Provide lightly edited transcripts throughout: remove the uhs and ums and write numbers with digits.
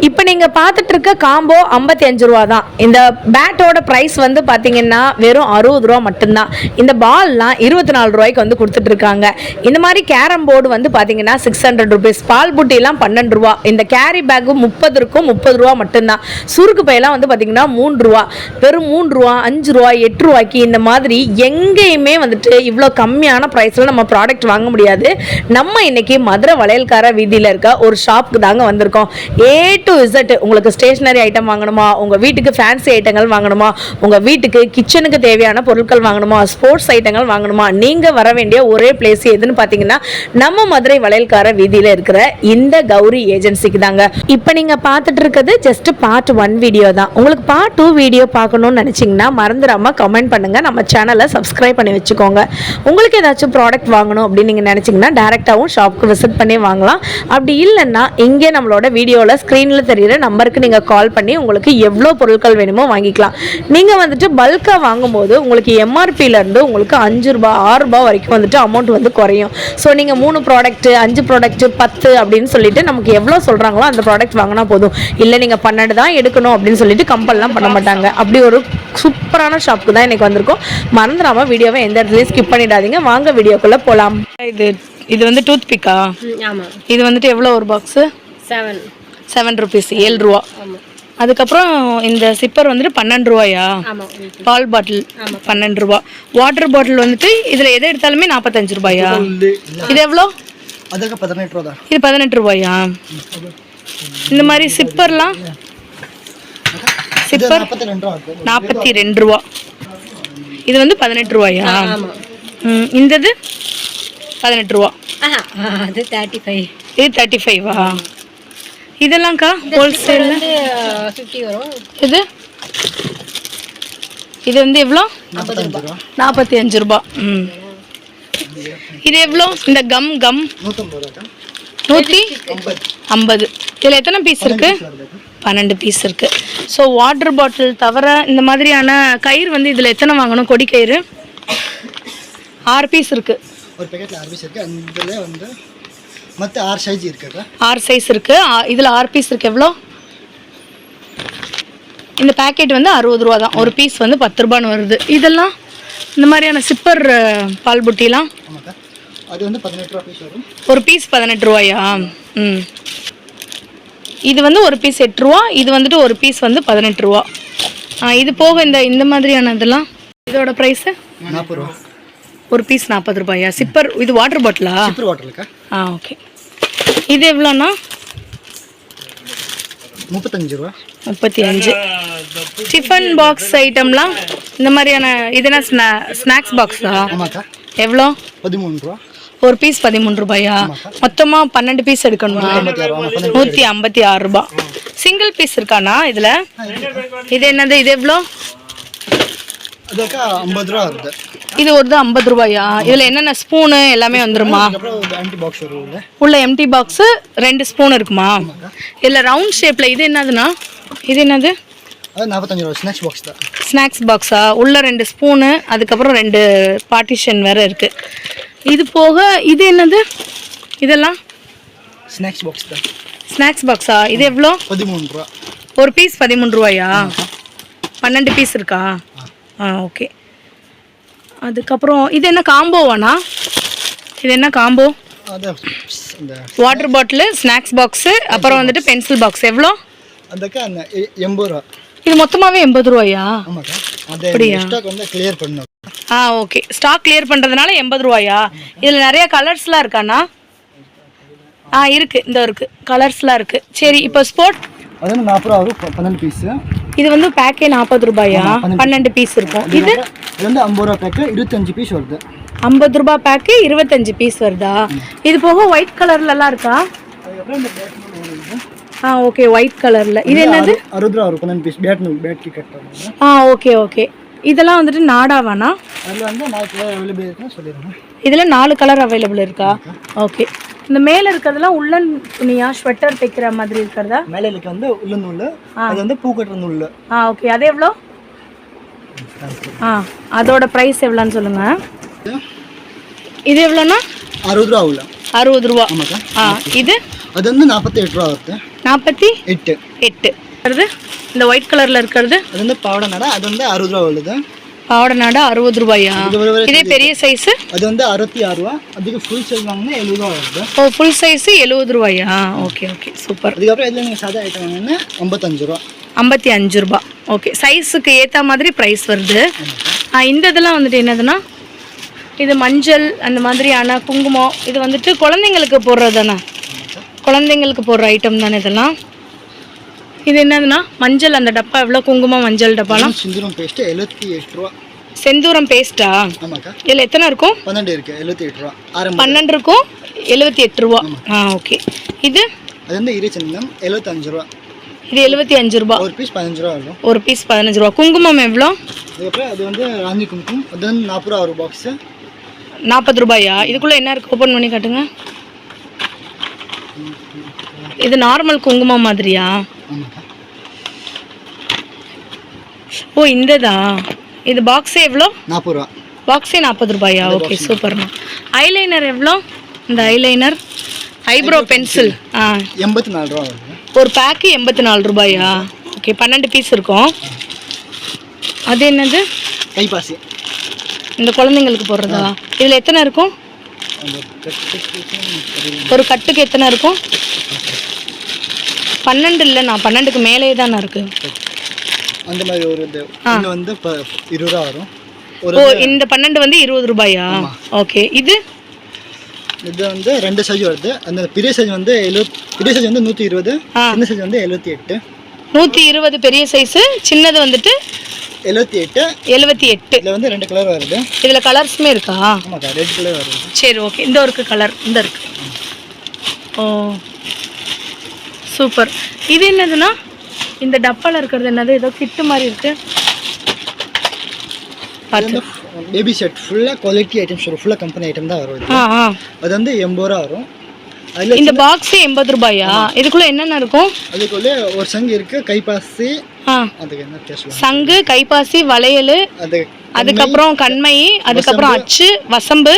இப்போ நீங்கள் பார்த்துட்டு இருக்க காம்போ 55 ரூபா தான். இந்த பேட்டோட ப்ரைஸ் வந்து பார்த்தீங்கன்னா வெறும் 60 ரூபா மட்டும்தான். இந்த பால்லாம் 24 ரூபாய்க்கு வந்து கொடுத்துட்டு இருக்காங்க. இந்த மாதிரி கேரம் போர்டு வந்து பார்த்தீங்கன்னா 600 ருபீஸ், பால் புட்டிலாம் 12 ரூபா, இந்த கேரி பேக்கு 30 இருக்கும், 30 ரூபா மட்டும்தான். சுருக்கு பையெல்லாம் வந்து பார்த்தீங்கன்னா 3 ரூபா, வெறும் 3 ரூபா, 5 ரூபா, 8 ரூபாய்க்கு இந்த மாதிரி எங்கேயுமே வந்துட்டு இவ்வளோ கம்மியான ப்ரைஸில் நம்ம ப்ராடக்ட் வாங்க முடியாது. நம்ம இன்னைக்கு மதுரை வளையல்கார வீதியில் இருக்க ஒரு ஷாப்புக்கு தாங்க வந்திருக்கோம். A to Z உங்களுக்கு ஸ்டேஷனரி ஐட்டம் வாங்கணுமா, உங்கள் வீட்டுக்கு ஃபேன்சி ஐட்டங்கள் வாங்கணுமா, உங்கள் வீட்டுக்கு கிச்சனுக்கு தேவையான பொருட்கள் வாங்கணுமா, ஸ்போர்ட்ஸ் ஐட்டங்கள் வாங்கணுமா, நீங்கள் வர வேண்டிய ஒரே பிளேஸ் எதுன்னு பார்த்தீங்கன்னா நம்ம மதுரை வளையல்கார வீதியில் இருக்கிற இந்த கௌரி ஏஜென்சிக்கு தாங்க. இப்போ நீங்கள் பார்த்துட்டு இருக்கிறது ஜஸ்ட் பார்ட் 1 வீடியோ தான். உங்களுக்கு பார்ட் 2 வீடியோ பார்க்கணும்னு நினச்சிங்கன்னா மறந்துடாமல் கமெண்ட் பண்ணுங்கள், நம்ம சேனலை சப்ஸ்கிரைப் பண்ணி வச்சுக்கோங்க. உங்களுக்கு ஏதாச்சும் ப்ராடக்ட் வாங்கணும் அப்படின்னு நீங்கள் நினச்சிங்கன்னா டேரெக்டாகவும் ஷாப்புக்கு விசிட் பண்ணி வாங்கலாம். அப்படி இல்லைன்னா இங்கே நம்மளோட வீடியோவில் ஸ்க்ரீனில் தெரிகிற நம்பருக்கு நீங்கள் கால் பண்ணி உங்களுக்கு எவ்வளோ பொருட்கள் வேணுமோ வாங்கிக்கலாம். நீங்கள் வந்துட்டு பல்காக வாங்கும்போது உங்களுக்கு எம்ஆர்பியிலேருந்து உங்களுக்கு 5 ரூபா 6 ரூபா வரைக்கும் வந்துட்டு அமௌண்ட் வந்து குறையும். ஸோ நீங்கள் 3 ப்ராடக்ட்டு 5 ப்ராடக்ட்டு 10 அப்படின்னு சொல்லிட்டு நமக்கு எவ்வளோ சொல்கிறாங்களோ அந்த ப்ராடக்ட் வாங்கினா போதும். இல்லை நீங்கள் 12 தான் எடுக்கணும் அப்படின்னு சொல்லிட்டு கம்பல்லாம் பண்ண மாட்டாங்க. அப்படி ஒரு சூப்பரான ஷாப்புக்கு தான் இன்றைக்கி வந்திருக்கோம். மறந்துடாமல் வீடியோவை எந்த இடத்துலையும் ஸ்கிப் பண்ணிடாதீங்க. வாங்க வீடியோக்குள்ளே போகலாம். இது வந்து டூத் பிக்கா? ஆமாம். இது வந்துட்டு எவ்வளோ ஒரு பாக்ஸு? 7 ருபீஸ், 7 ரூபா. அதுக்கப்புறம் இந்த சிப்பர் வந்துட்டு 12 ரூபாயா? பால் பாட்டில் 12 ரூபா. வாட்டர் பாட்டில் வந்துட்டு இதில் எதை எடுத்தாலுமே 45 ரூபாயா? இது எவ்வளோ? இது 18 ரூபாயா? இந்த மாதிரி சிப்பர்லாம் சிப்பர் 42 ரூபா. இது வந்து 18 ரூபாயா? இந்தது 18 ரூபா. அது 35. இது 35வா? இதெல்லாம்க்கா ஹோல்சேலில் 50 வரும். இது வந்து எவ்வளோ? 45 ரூபா. இது எவ்வளோ? இந்த கம் 150. இதில் எத்தனை பீஸ் இருக்கு? 12 பீஸ் இருக்கு. ஸோ வாட்டர் பாட்டில் தவிர இந்த மாதிரியான கயிறு வந்து இதில் எத்தனை வாங்கணும்? கொடி கயிறு 6 பீஸ் இருக்கு. ஒரு பேக்கெட்ல 6 பீஸ் இருக்கு. அதுல வந்து மொத்த 6 சைஸ் இருக்குக்கா. 6 சைஸ் இருக்கு. இதுல 6 பீஸ் இருக்கு. எவ்வளோ? இந்த பேக்கெட் வந்து 60 ரூபா தான். ஒரு பீஸ் வந்து 10 ரூபான்னு வருது. இதெல்லாம் இந்த மாதிரியான சிப்பர் பால் புட்டிலாம் ஆமாக்கா. அது வந்து 18 ரூபா பீஸ் வரும். ஒரு பீஸ் 18 ரூபாயா? இது வந்து ஒரு பீஸ் 8 ரூபா. இது வந்துட்டு ஒரு பீஸ் வந்து 18 ரூபா. இது போக இந்த மாதிரியான இதெல்லாம் இதோட ப்ரைஸ் 40 ரூபா. ஒரு பீஸ் 40 ரூபாயா? சிப்பர் இது வாட்டர் பாட்டிலா? சிப்பர் வாட்டர்லக்கா. ஓகே. இது எவ்வளோண்ணா? 35 ரூபா. 35. டிஃபன் பாக்ஸ் ஐட்டம்லாம் இந்த மாதிரியான இதுனா ஸ்நாக்ஸ் பாக்ஸா? ஆமாக்கா. எவ்வளோ? 13 ரூபா. ஒரு பீஸ் 13 ரூபாயா? மொத்தமாக 12 பீஸ் எடுக்கணுமா? 156 ரூபா. சிங்கிள் பீஸ் இருக்காண்ணா இதில்? இது என்னது? இது எவ்வளோ? அதுக்கா 50 ரூபா வருது. இது ஒரு 50 ரூபாயா? இதில் என்னென்ன ஸ்பூனு எல்லாமே வந்துருமா? உள்ள எம்டி பாக்ஸு 2 ஸ்பூன் இருக்குமா? இதில் ரவுண்ட் ஷேப்பில் இது என்னதுண்ணா? இது என்னது? அது 45 ரூபா. ஸ்நாக்ஸ் பாக்ஸ் தான். ஸ்நாக்ஸ் பாக்ஸா? உள்ள 2 ஸ்பூனு, அதுக்கப்புறம் 2 பார்ட்டிஷன் வேறு இருக்குது. இது போக இது என்னது? இதெல்லாம் ஸ்நாக்ஸ் பாக்ஸ் தான். ஸ்நாக்ஸ் பாக்ஸா? இது எவ்வளோ? 13 ரூபா. ஒரு பீஸ் 13 ரூபாயா? 12 பீஸ் இருக்கா? ஓகே. அதுக்கப்புறம் இது என்ன காம்போவாண்ணா? இது என்ன combo? Water bottle, snacks box, அப்புறம் வந்துட்டு பென்சில் பாக்ஸ். எவ்வளோ? அதுக்கா 80 ரூபா. இது மொத்தமாகவே 80 ரூபாயா? ஆமாக்கா. அப்படியா? ஸ்டாக் வந்து கிளியர் பண்ணணும். ஓகே. ஸ்டாக் கிளியர் பண்ணுறதுனால 80 ரூபாயா? இதில் நிறைய கலர்ஸ்லாம் இருக்காண்ணா? இருக்குது. இந்த இருக்குது கலர்ஸ்லாம் இருக்குது. சரி, இப்போ ஸ்போர்ட் அது வந்து 40 ரூபா வரும். 12 பீஸ். இது வந்து பேக்கே 40 ரூபாயா? 12 பீஸ் இருக்கும். இது வந்து 50 ரூபா பேக்கு 25 பீஸ் வருது. 50 ரூபா பேக்கு 25 பீஸ் வருதா? இது போக ஒயிட் கலர்லலாம் இருக்கா? ஓகே. ஒயிட் கலரில் இது என்னது? 60 ரூபா வரும். 12 piece battery cut. Okay okay. இதெல்லாம் வந்துட்டு நாடாவாண்ணா? அதில் வந்து 4 கலர் அவைலபிள் இருக்குன்னு சொல்லிடுறேன். இதில் 4 கலர் அவைலபிள் இருக்கா? ஓகே. இந்த மேலே இருக்கிறதுலாம் உள்ளன் துணியா? ஸ்வெட்டர் தைக்கிற மாதிரி இருக்கிறதா? மேலே இருக்க வந்து உள்ளன் நூல், அது வந்து பூ கட்டுற நூல். ஓகே. அது எவ்வளோ? அதோட ப்ரைஸ் எவ்வளோன்னு சொல்லுங்கள். இது எவ்வளோண்ணா? 60 ரூபா. 60 ரூபா. ஆமாக்கா. இது அது வந்து 48 ரூபா வருது. 48 வருது. இந்த ஒயிட் கலரில் இருக்கிறது அது வந்து பாவாடை நாடா, அது வந்து 60 ரூபா வருது. பாவாடை நாடா 60 ரூபாயா? இதே பெரிய சைஸு அது வந்து 66 ரூபா. அதுக்கு ஃபுல் சைஸ் வாங்கினா 70 ரூபா வருது. ஓ, ஃபுல் சைஸு 70 ரூபாயா? Okay okay, super. அதுக்கப்புறம் இதில் நீங்கள் சாதா ஐட்டம் வாங்கினா 55 ரூபா. 55 ரூபா. ஓகே, சைஸுக்கு ஏற்ற மாதிரி ப்ரைஸ் வருது. இந்த இதெல்லாம் வந்துட்டு என்னதுன்னா, இது மஞ்சள் அந்த மாதிரியான குங்குமம், இது வந்துட்டு குழந்தைங்களுக்கு போடுறது தானே? குழந்தைங்களுக்கு போடுற ஐட்டம் தானே இதெல்லாம். இது என்னதுன்னா மஞ்சள், அந்த டப்பா எவ்வளோ? குங்குமம் மஞ்சள் டப்பாலாம் செந்தூரம் பேஸ்ட்டு 78 ரூபா. செந்தூரம் பேஸ்ட்டா? ஆமாக்கா. இதில் எத்தனை இருக்கும்? 12 இருக்குது, 78 ரூபா. 12 இருக்கும், 78 ரூபா. ஓகே. இது அது வந்து இறைச்சந்தனம் 75 ரூபா. இது 75 ரூபா. ஒரு பீஸ் 15 ரூபா வரும். ஒரு பீஸ் 15 ரூபா. குங்குமம் எவ்வளோ? அதுக்கப்புறம் அது வந்து ராணி குங்குமம், அது வந்து 40 ரூபா ஒரு பாக்ஸு. 40 ரூபாயா? இதுக்குள்ளே என்ன இருக்குது? ஓப்பன் பண்ணி காட்டுங்க. இது நார்மல் குங்குமம் மாதிரியா? ஆமாக்கா. ஓ, இந்ததா? இது பாக்ஸே எவ்வளோ? 40 ரூபா. பாக்ஸே 40 ரூபாயா? ஓகே, சூப்பர்ண்ணா. ஐலைனர் எவ்வளோ? இந்த ஐலைனர் ஐப்ரோ பென்சில் 84 ரூபா வருது. ஒரு பேக்கு 84 ரூபாயா? ஓகே, 12 பீஸ் இருக்கும். அது என்னது? கைப்பாசி. இந்த குழந்தைங்களுக்கு போடுறதா? இதில் எத்தனை இருக்கும்? ஒரு கட்டுக்கு எத்தனை இருக்கும்? 12 இல்லைண்ணா, 12க்கு மேலே தானே இருக்கு. அந்த மாதிரி ஒரு இது வந்து 20 ரூபா வரும். ஓ, இந்த 12 வந்து 20 ரூபாயா? ஓகே. இது வந்து 2 சைஸ் வருது. அந்த பெரிய சைஸ் வந்து 120, சின்ன சைஸ் வந்து 78. 120 பெரிய சைஸு, சின்னது வந்துட்டு 78. இதில் வந்து 2 கலர் வருது. இதில் கலர்ஸுமே இருக்கா? ஆமாக்கா, ரெட் கலர் வருது. சரி, ஓகே. இந்த இருக்கு கலர், இந்த இருக்கு. ஓ, சூப்பர். இது என்னதுன்னா, இந்த டப்பாவில் இருக்கிறது என்னது? ஏதோ கிட்டு மாதிரி இருக்கு. பேபி செட் ஃபுல்லாக குவாலிட்டி ஐட்டம்ஸ் வரும். ஃபுல்லாக கம்பெனி ஐட்டம் தான் வரும். அது வந்து 80 ரூபா வரும். இந்த பாக்ஸே 80 ரூபாயா? இதுக்குள்ள என்னென்ன இருக்கும்? அதுக்குள்ளே ஒரு சங்கு இருக்கு, கைப்பாசி, அதுக்கு என்ன பேசுவாங்க, சங்கு, கைப்பாசி, வளையல், அதுக்கப்புறம் கண்மை, அதுக்கப்புறம் அச்சு, வசம்பு,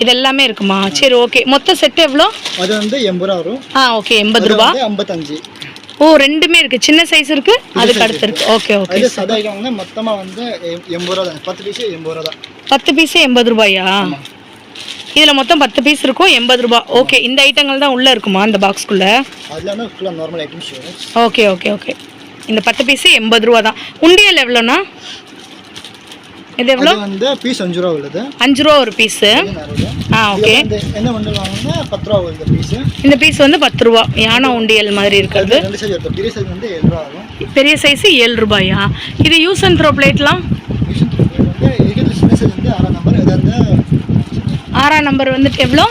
இது எல்லாமே இருக்குமா? சரி, ஓகே. மொத்த செட் எவ்வளோ? அது வந்து 80 ரூபா வரும். ஓகே, 80 ரூபா. 55. ஓ, ரெண்டுமே இருக்கு. சின்ன சைஸ் இருக்கு, அதுக்கு அடுத்து இருக்கு. Okay okay. இது சதா ஐட்டம் வந்து மொத்தமாக வந்து 80 ரூபா தான். 10 பீஸ் 80 ரூபா தான். 10 பீஸே 80 ரூபாயா? இதில் மொத்தம் 10 பீஸ் இருக்கும், 80 ரூபா. ஓகே. இந்த ஐட்டங்கள் தான் உள்ளே இருக்குமா இந்த பாக்ஸ்க்குள்ளே? அதெல்லாம் ஃபுல்லாக நார்மல் ஐட்டம்ஸ் வரும். Okay okay okay. இந்த 10 பீஸே 80 ரூபா தான். உண்டியல் எவ்வளோண்ணா? இது எவ்வளோ? வந்து பீஸ் 5 ரூபா உள்ளது. 5 ரூபா ஒரு பீஸு. ஓகே. என்ன உண்டியல் வாங்கினா 10 ரூபா வருது பீஸ். இந்த பீஸ் வந்து 10 ரூபா. யானை உண்டியல் மாதிரி இருக்கிறது. 2 சைஸ் வருது. பெரிய சைஸ் வந்து 7 ரூபா ஆகும். பெரிய சைஸ் 7 ரூபாயா? இது யூஸ் அண்ட் த்ரோ பிளேட்லாம்? யூஸ் அண்ட் த்ரோ பிளேட் வந்து சின்ன சைஸ் வந்து 6ஆம் நம்பர். இது வந்து 6ஆம் நம்பர் வந்துட்டு எவ்வளோ?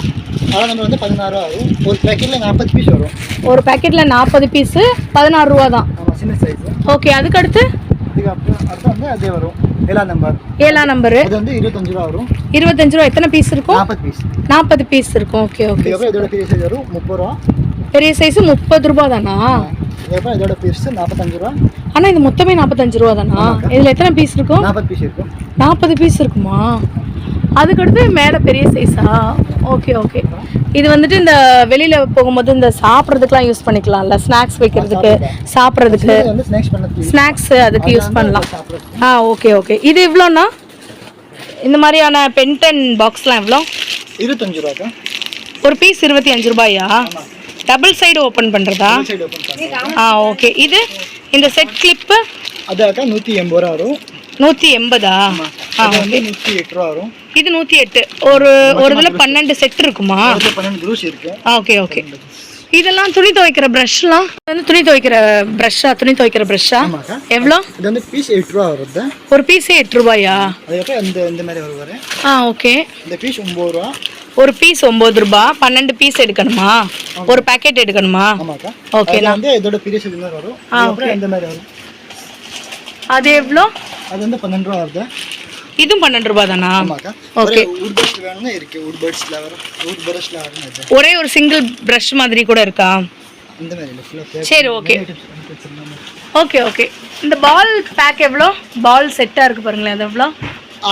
6ஆம் நம்பர் வந்து 16 ரூபா ஆகும். ஒரு பேக்கெட்டில் 40 பீஸ் வரும். ஒரு பேக்கெட்டில் 40 பீஸு 16 ரூபா தான். ஆமாம், சின்ன சைஸ். ஓகே. அதுக்கு அடுத்து அடுத்து வந்து அதே வரும். 7ஆம் நம்பர். 7ஆம் நம்பரு. அது வந்து 25 ரூபா வரும். 25 ரூபா. எத்தனை பீஸ் இருக்கும்? 40 பீஸ். 40 பீஸ் இருக்கும். Okay okay. இதுக்கப்புறம் இதோட பெரிய சைஸ் வரும் 30 ரூபா. பெரிய சைஸ் 30 ரூபா தானா? இதுக்கப்புறம் இதோட பீஸ் 45 ரூபா. ஆனால் இது மொத்தமே 45 ரூபா தானா? இதில் எத்தனை பீஸ் இருக்கும்? 40 பீஸ் இருக்கும். 40 பீஸ் இருக்குமா? அதுக்கடுத்து மேலே பெரிய சைஸா? Okay okay. இது வந்துட்டு இந்த வெளியில் போகும்போது இந்த சாப்பிட்றதுக்குலாம் யூஸ் பண்ணிக்கலாம்ல, ஸ்நாக்ஸ் வைக்கிறதுக்கு, சாப்பிட்றதுக்கு, ஸ்நாக்ஸு அதுக்கு யூஸ் பண்ணலாம். Okay okay. இது எவ்வளோண்ணா? இந்த மாதிரியான பென்டன் பாக்ஸ்லாம் எவ்வளோ? 25 ரூபா. ஒரு பீஸ் 25 ரூபாயா? டபுள் சைடு ஓப்பன் பண்ணுறதா? ஓகே. இது இந்த செட் கிளிப்பு அதாக்கா 180 ரூபா வரும். 180ஆ? ஓகே. 108 ரூபா வரும். இது 108. ஒரு இதில் 12 செட் இருக்குமா? 12 க்ரூஸ் இருக்கு. Okay okay. இதெல்லாம் துணி துவைக்கிற ப்ரஷ்லாம் வந்து துணி துவைக்கிற ப்ரஷ்ஷா எவ்வளோ? இது வந்து பீஸ் 8 ரூபா வருது. ஒரு பீஸே 8 ரூபாயா? அதுக்கப்புறம் இந்த மாதிரி வரும். ஓகே. இந்த பீஸ் 9 ரூபா. ஒரு பீஸ் 9 ரூபா. 12 பீஸ் எடுக்கணுமா? ஒரு பேக்கெட் எடுக்கணுமா? ஆமாக்கா. ஓகே. வந்து இதோட பெரிய சைஸ் வரும். அப்புறம் இந்த மாதிரி வரும். அது எவ்வளோ? அது வந்து 12 ரூபா வருது. இதுவும் 12 ரூபா தானா? ஆமாக்கா. ஓகே. வுட் பிரஷ் வேணும்னா இருக்கு. வுட் பிரஷ்ல வரும். ஒரே ஒரு சிங்கிள் பிரஷ் மாதிரி கூட இருக்கா? இந்த மாதிரி இல்ல, ஃபுல்லா. சரி, ஓகே ஓகே ஓகே. இந்த பால் பேக் எவ்வளோ? பால் செட்டாக இருக்குது பாருங்களேன், அது எவ்வளோ?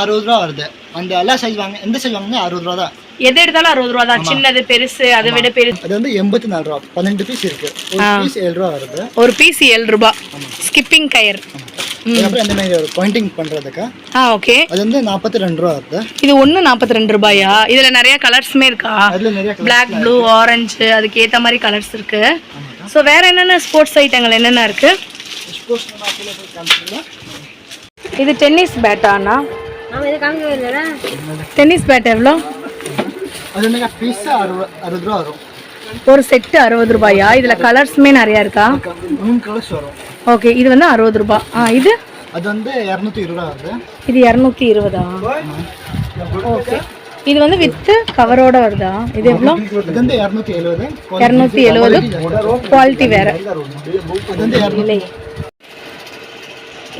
60 ரூபா வருது. அந்த எல்லா சைஸ் வாங்க, எந்த சைஸ் வாங்கினா 60 ரூபா தான். எது எடுத்தாலும் 60 ரூபா தான். சின்னது பெருசு அதை விட பெருசு. அது வந்து 84 ரூபா. 12 பீஸ் இருக்கு. ஒரு பீஸ் 7 ரூபா வருது. ஒரு பீஸ் 7 ரூபா. Skipping coir. அப்புறம் இந்த மாதிரி ஒரு பாயிண்டிங் பண்றதுக்கு. ஓகே. அது வந்து 42 ரூபா வருது. இது ஒண்ணு 42 ரூபாயா? இதுல நிறைய கலர்ஸ்மே இருக்கா? அதுல நிறைய பிளாக், ப்ளூ, ஆரஞ்சு, அதுக்கு ஏத்த மாதிரி கலர்ஸ் இருக்கு. சோ வேற என்னென்ன ஸ்போர்ட்ஸ் ஐட்டங்கள் என்னென்ன இருக்கு? ஸ்போர்ட்ஸ் மார்க்கெட்ல போய் காமிச்சீங்களா? இது டென்னிஸ் பேட்டானா? ஆமா இது காமிக்கவே இல்லடா. டென்னிஸ் பேட் எவ்வளோ? அது என்ன பீஸ் 60 ரூபா வரும். ஒரு செட் 60 ரூபாயா? இதுல கலர்ஸ்மே நிறைய இருக்கா? 3 கலர்ஸ் வரும். ஓகே, இது வந்து 60 ரூபாய். இது அது வந்து 220 ரூபா வருது. இது 220. ஓகே, இது வந்து வித் கவரோட வருதா? இது எவ்வளோ? இது வந்து 270. 270 குவாலிட்டி வேற. அது வந்து 200.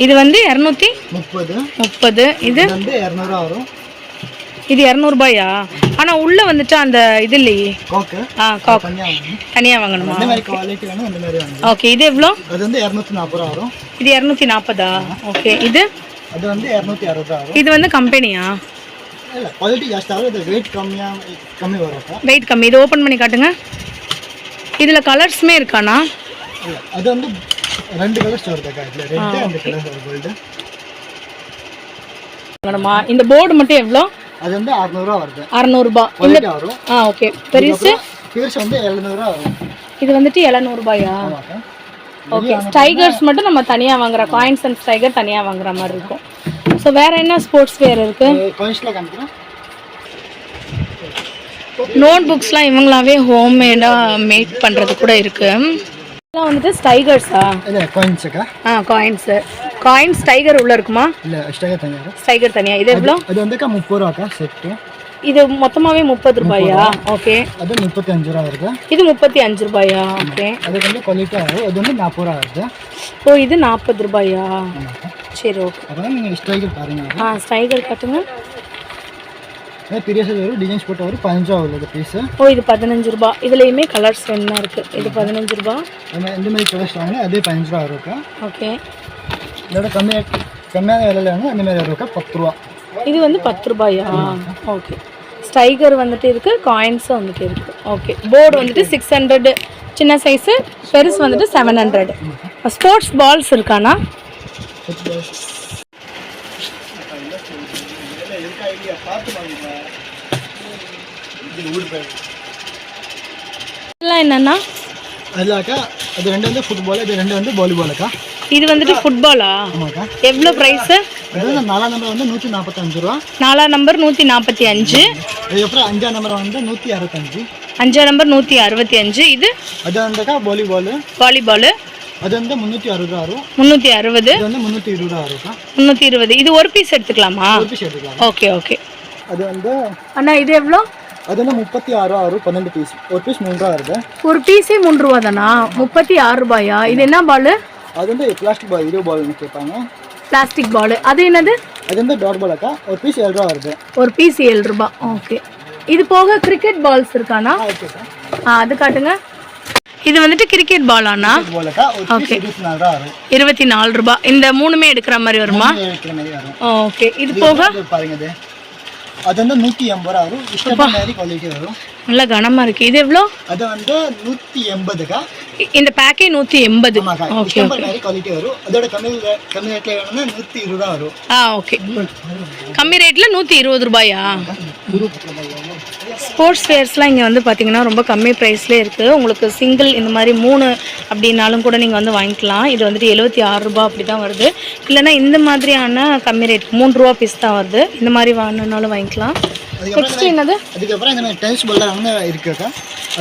இது வந்து 230. இது வந்து 200 ரூபா வரும். இது 200 ரூபாயா? ஆனா உள்ள வந்துட்டு அந்த இது இல்லையே. கோக்கு. காக் தனியா வாங்கணுமா? இந்த மாதிரி குவாலிட்டி வேணும், இந்த மாதிரி வாங்கணும். ஓகே, இது எவ்வளோ? அது வந்து 240 ரூபா வரும். இது 240. ஓகே, இது அது வந்து 260 ரூபா வரும். இது வந்து கம்பெனியா? இல்ல, குவாலிட்டி ஜாஸ்தி ஆகும். இது வெயிட் கம்மி வரும். வெயிட் கம்மி. இது ஓபன் பண்ணி காட்டுங்க. இதுல கலர்ஸ்மே இருக்கானா? இல்ல, அது வந்து 2 கலர்ஸ் வருதுக்கா. இதுல ரெட் அண்ட் கலர் கோல்ட். வாங்கணுமா? இந்த போர்டு மட்டும் எவ்வளோ? அது வந்து 600 ரூபா வருது. 600 ரூபாய். குவாலிட்டி வரும். ஓகே. பெருசு வந்து 700 ரூபா வரும். இது வந்துட்டு 700 ரூபாயா? ஆமாக்கா. ஓகே, ஸ்டைகர்ஸ் மட்டும் நம்ம தனியா வாங்குற, காயின்ஸ் அண்ட் ஸ்டைகர் தனியா வாங்குற மாதிரி இருக்கும். ஸோ வேற என்ன ஸ்போர்ட்ஸ் வேர் இருக்கு? காயின்ஸ்ல காமிக்கிறேன். நோட் புக்ஸ்லாம் இவங்களாவே ஹோம்மேடா மேக் பண்றது கூட இருக்கு. இதெல்லாம் வந்துட்டு ஸ்டைகர்ஸா? இல்ல, காயின்ஸ்க்கா. காயின்ஸ் ஸ்டைகர் உள்ள இருக்குமா? இல்ல, ஸ்டைகர் தனியா. ஸ்டைகர் தனியா. இது எவ்வளோ? அது வந்துக்கா 30 ரூபாக்கா செட். இது மொத்தமாவே 30 ரூபாயா? ஓகே. அது 35 ரூபா வருது. இது 35 ரூபாயா? ஓகே. அது வந்து குவாலிட்டி ஆகும். அது வந்து 40 ரூபா வருது. ஓ, இது 40 ரூபாயா? சரி, ஓகே. அப்புறம் நீங்க ஸ்டைகர் பாருங்க. ஸ்டைகர் காட்டுங்க. பெரிய சைஸ் வரும், டிசைன்ஸ் போட்டு வரும். 15 ரூபா உள்ளது பீஸ். ஓ, இது 15 ரூபாய். இதுலயுமே கலர்ஸ் வேணுமா இருக்கு. இது 15 ரூபாய். இந்த மாதிரி கலர்ஸ் வாங்க, அதே 15 ரூபா இருக்கும். ஓகே. இதோட கம்மியான விலையில வாங்க, அந்த மாதிரி இருக்கும். 10 ரூபா. இது வந்து 10 ரூபாயா? ஓகே. ஸ்டைகர் வந்துட்டு இருக்கு, காயின்ஸும் வந்துட்டு இருக்கு. ஓகே. போர்டு வந்துட்டு 600, சின்ன சைஸு, பெருசு வந்துட்டு 700. ஸ்போர்ட்ஸ் பால்ஸ் இருக்கானா? இதெல்லாம் என்னன்னா? அதுலக்கா அது 2 வந்து ஃபுட்பால், இது 2 வந்து வாலிபாலுக்கா. இது வந்துட்டு ஃபுட்பாலா? ஆமாக்கா. எவ்வளோ ப்ரைஸ்? அது 4ஆம் நம்பர் வந்து 145 ரூபா. 4ஆம் நம்பர் 145. அதுக்கப்புறம் 5ஆம் நம்பர் வந்து 165. 5ஆம் நம்பர் 165. இது அது வந்துக்கா வாலிபால். அது வந்து 360 ரூபா வரும். 360. இது வந்து 320 ரூபா வரும்க்கா. 320. இது ஒரு பீஸ் எடுத்துக்கலாமா? ஒரு பீஸ் எடுத்துக்கலாம். Okay, okay. அது வந்து அண்ணா இது எவ்வளோ? அது வந்து 36 ரூபா வரும். 12 பீஸ். ஒரு பீஸ் 3 ரூபா வருது. ஒரு பீஸே 3 ரூபா தானா? 36 ரூபாயா? இது என்ன பால்? அது வந்து பிளாஸ்டிக் பால், இது பால்னு கேட்பாங்க. Plastic ball. அது என்னது? அது வந்து டாட் பால் அக்கா. ஒரு பீஸ் 7 ரூபா வருது. ஒரு பீஸ் 7 ரூபாய். ஓகே. இது போக கிரிக்கெட் பால்ஸ் இருக்கானா? அது காட்டுங்க. இது வந்துட்டு கிரிக்கெட் பாலானா? ஓகே. 24 ரூபா வரும். 24 ரூபாய். இந்த மூணுமே எடுக்கிற மாதிரி வருமா? எடுக்கிற மாதிரி வரும். ஓகே. இது போக பாருங்க, அது வந்து 180 ரூபா வரும். இஷ்டப்பட்ட மாதிரி குவாலிட்டி வரும். நல்ல கனமா இருக்கு. இது எவ்வளோ? அது வந்து 180க்கா. இந்த பேக்கே 180. Okay, okay. மாதிரி குவாலிட்டி வரும். அதோட கம்மி ரேட்ல வேணும்னா 120 ரூபா வரும். ஓகே. கம்மி ரேட்ல 120 ரூபாயா? ஸ்போர்ட்ஸ் வேர்ஸ்லாம் இங்கே வந்து பார்த்தீங்கன்னா ரொம்ப கம்மி ப்ரைஸ்லேயே இருக்குது. உங்களுக்கு சிங்கிள் இந்த மாதிரி 3 அப்படின்னாலும் கூட நீங்கள் வந்து வாங்கிக்கலாம். இது வந்துட்டு 76 ரூபா அப்படி தான் வருது. இல்லைனா இந்த மாதிரியான கம்மி ரேட் 3 ரூபா பீஸ் தான் வருது. இந்த மாதிரி வாங்கினாலும் வாங்கிக்கலாம். நெக்ஸ்ட் என்னது? அதுக்கப்புறம் இந்த டென்னிஸ் பால் வந்து இருக்குக்கா.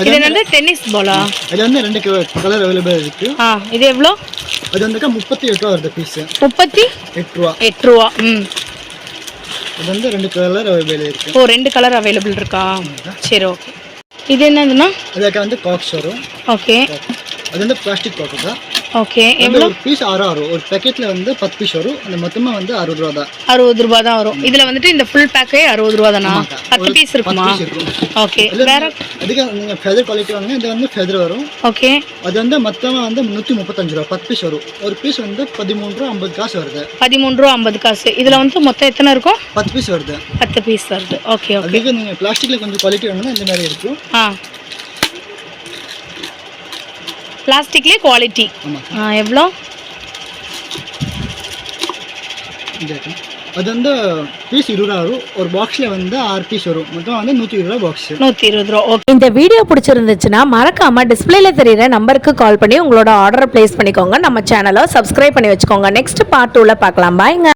இது என்னது? டென்னிஸ் பாலா? அது வந்து 2 கலர் அவைலபிள் இருக்கு. இது எவ்வளோ? அது வந்து 38 ரூபா வருது பீஸ். 38 ரூபா. 8 ரூபா. அது வந்து 2 கலர் அவைலபிள் இருக்கு. ஓ, 2 கலர் அவைலபிள் இருக்கா? சரி, ஓகே. இது என்னதுன்னா? அதுக்கு வந்து காக்ஸ் வரும். ஓகே. அது வந்து பிளாஸ்டிக் காக் தான். ஓகே வந்து எவ்வளோ? ஒரு பீஸ் 6 வரும். ஒரு பேக்கெட்ல வந்து 10 பீஸ் வரும். அந்த மொத்தமா வந்து 60 ரூபா தான். 60 ரூபா தான் வரும். இதுல வந்துட்டு இந்த ஃபுல் பேக்கே 60 ரூபா தானா? 10 பீஸ் இருக்குமா? 10 பீஸ் இருக்கும். ஓகே வேற? அதுக்கு நீங்க ஃபெதர் குவாலிட்டி வாங்க. இது வந்து ஃபெதர் வரும். ஓகே அது வந்து மொத்தமா வந்து 135 ரூபா 10 பீஸ் வரும். ஒரு பீஸ் வந்து 13 ரூபா 50 காசு வருது. 13 ரூபா 50 காசு. இதுல வந்து மொத்தம் எத்தனை இருக்கும்? 10 பீஸ் வருது. 10 பீஸ் வருது. Okay okay. அதுக்கு நீங்க பிளாஸ்டிக்ல கொஞ்சம் குவாலிட்டி வேணும்னா இந்த மாதிரி இருக்கும். பிளாஸ்டிக்லேயே குவாலிட்டி. ஆமா. எவ்வளோ? அது வந்து பீஸ் 20 ரூபா வரும். ஒரு பாக்ஸ்ல வந்து 6 பீஸ் வரும். மொத்தம் வந்து 120 ரூபா பாக்ஸ். 120 ரூபா. ஓகே. இந்த வீடியோ பிடிச்சிருந்துச்சுன்னா மறக்காம டிஸ்பிளேல தெரியுற நம்பருக்கு கால் பண்ணி உங்களோட ஆர்டர் பிளேஸ் பண்ணிக்கோங்க. நம்ம சேனலை சப்ஸ்கிரைப் பண்ணி வச்சுக்கோங்க. நெக்ஸ்ட் பார்ட் 2ல பார்க்கலாம். பாய்ங்க.